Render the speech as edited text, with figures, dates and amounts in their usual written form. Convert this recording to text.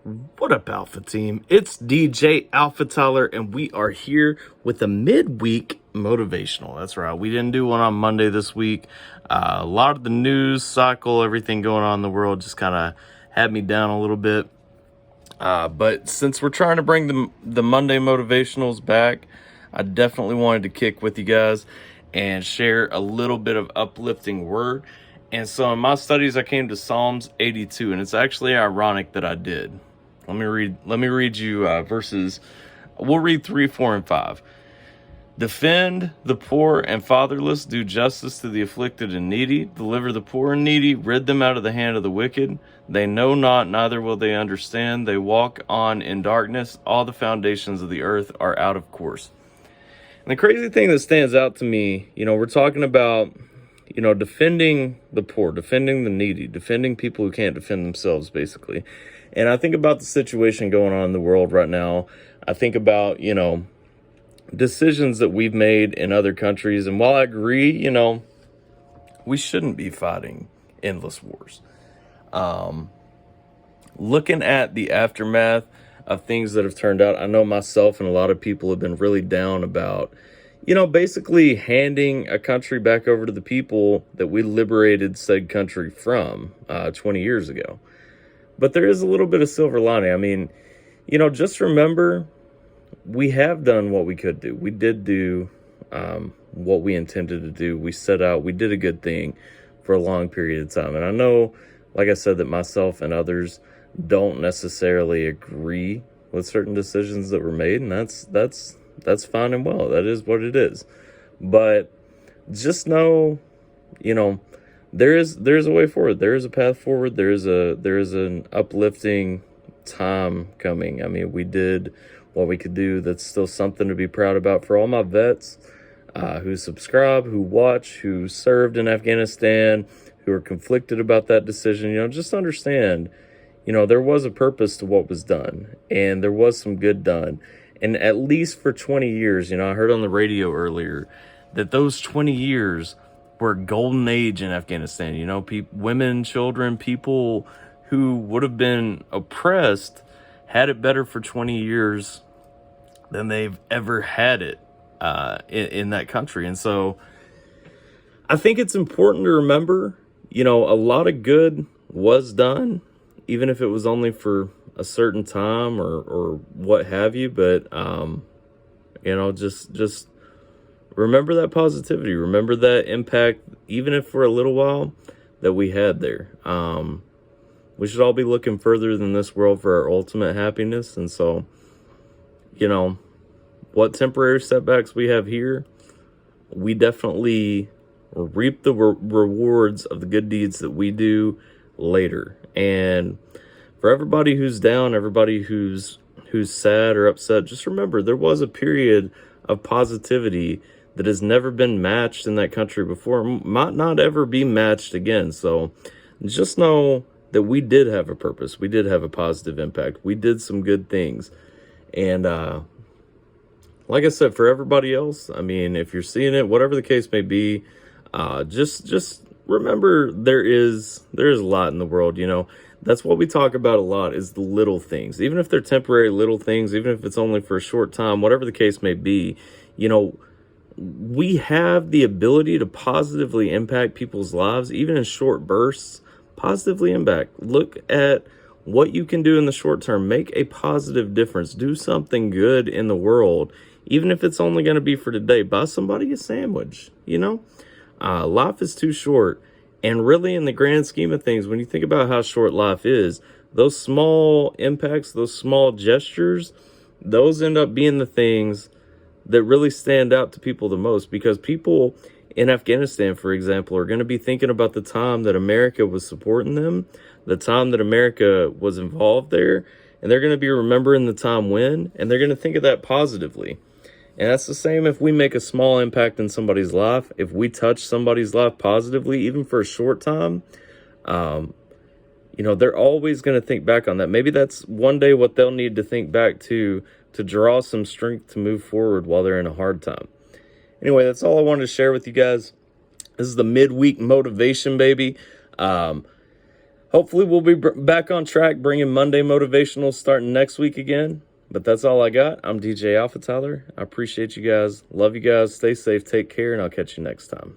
What up, Alpha Team? It's DJ Alpha Tyler, and we are here with a midweek motivational. That's right. We didn't do one on Monday this week. A lot of the news cycle, everything going on in the world just kind of had me down a little bit. But since we're trying to bring the Monday motivationals back, I definitely wanted to kick with you guys and share a little bit of uplifting word. And so in my studies, I came to Psalms 82, and it's actually ironic that I did. Let me read you verses. We'll read 3, 4, and 5. Defend the poor and fatherless, do justice to the afflicted and needy, deliver the poor and needy, rid them out of the hand of the wicked. They know not, neither will they understand. They walk on in darkness. All the foundations of the earth are out of course. And the crazy thing that stands out to me, we're talking about, defending the poor, defending the needy, defending people who can't defend themselves, basically. And I think about the situation going on in the world right now. I think about, decisions that we've made in other countries. And while I agree, we shouldn't be fighting endless wars. Looking at the aftermath of things that have turned out, I know myself and a lot of people have been really down about, basically handing a country back over to the people that we liberated said country from 20 years ago. But there is a little bit of silver lining. I mean, just remember, we have done what we could do. We did do what we intended to do. We set out, we did a good thing for a long period of time. And I know, like I said, that myself and others don't necessarily agree with certain decisions that were made. And that's fine and well. That is what it is. But just know, there's a way forward. There is a path forward. There is an uplifting time coming. I mean, we did what we could do. That's still something to be proud about. For all my vets who subscribe, who watch, who served in Afghanistan, who are conflicted about that decision, just understand, there was a purpose to what was done, and there was some good done. And at least for 20 years, I heard on the radio earlier that those 20 years were a golden age in Afghanistan. Women, children, people who would have been oppressed had it better for 20 years than they've ever had it in that country. And so I think it's important to remember, a lot of good was done, even if it was only for a certain time or what have you. But, just remember that positivity. Remember that impact, even if for a little while, that we had there. We should all be looking further than this world for our ultimate happiness. And so, what temporary setbacks we have here, we definitely reap the rewards of the good deeds that we do later. And for everybody who's down, everybody who's sad or upset, just remember there was a period of positivity that has never been matched in that country before, might not ever be matched again. So just know that we did have a purpose. We did have a positive impact. We did some good things. And like I said, for everybody else, I mean, if you're seeing it, whatever the case may be, just remember there is a lot in the world. That's what we talk about a lot, is the little things. Even if they're temporary little things, even if it's only for a short time, whatever the case may be, we have the ability to positively impact people's lives, even in short bursts. Positively impact. Look at what you can do in the short term. Make a positive difference. Do something good in the world, even if it's only going to be for today. Buy somebody a sandwich. Life is too short. And really, in the grand scheme of things, when you think about how short life is, those small impacts, those small gestures, those end up being the things that really stand out to people the most. Because people in Afghanistan, for example, are going to be thinking about the time that America was supporting them, the time that America was involved there, and they're going to be remembering the time when, and they're going to think of that positively. And that's the same if we make a small impact in somebody's life. If we touch somebody's life positively, even for a short time, they're always going to think back on that. Maybe that's one day what they'll need to think back to draw some strength to move forward while they're in a hard time. Anyway, that's all I wanted to share with you guys. This is the midweek motivation, baby. Hopefully we'll be back on track, bringing Monday motivational starting next week again. But that's all I got. I'm DJ Alpha Tyler. I appreciate you guys. Love you guys. Stay safe. Take care, and I'll catch you next time.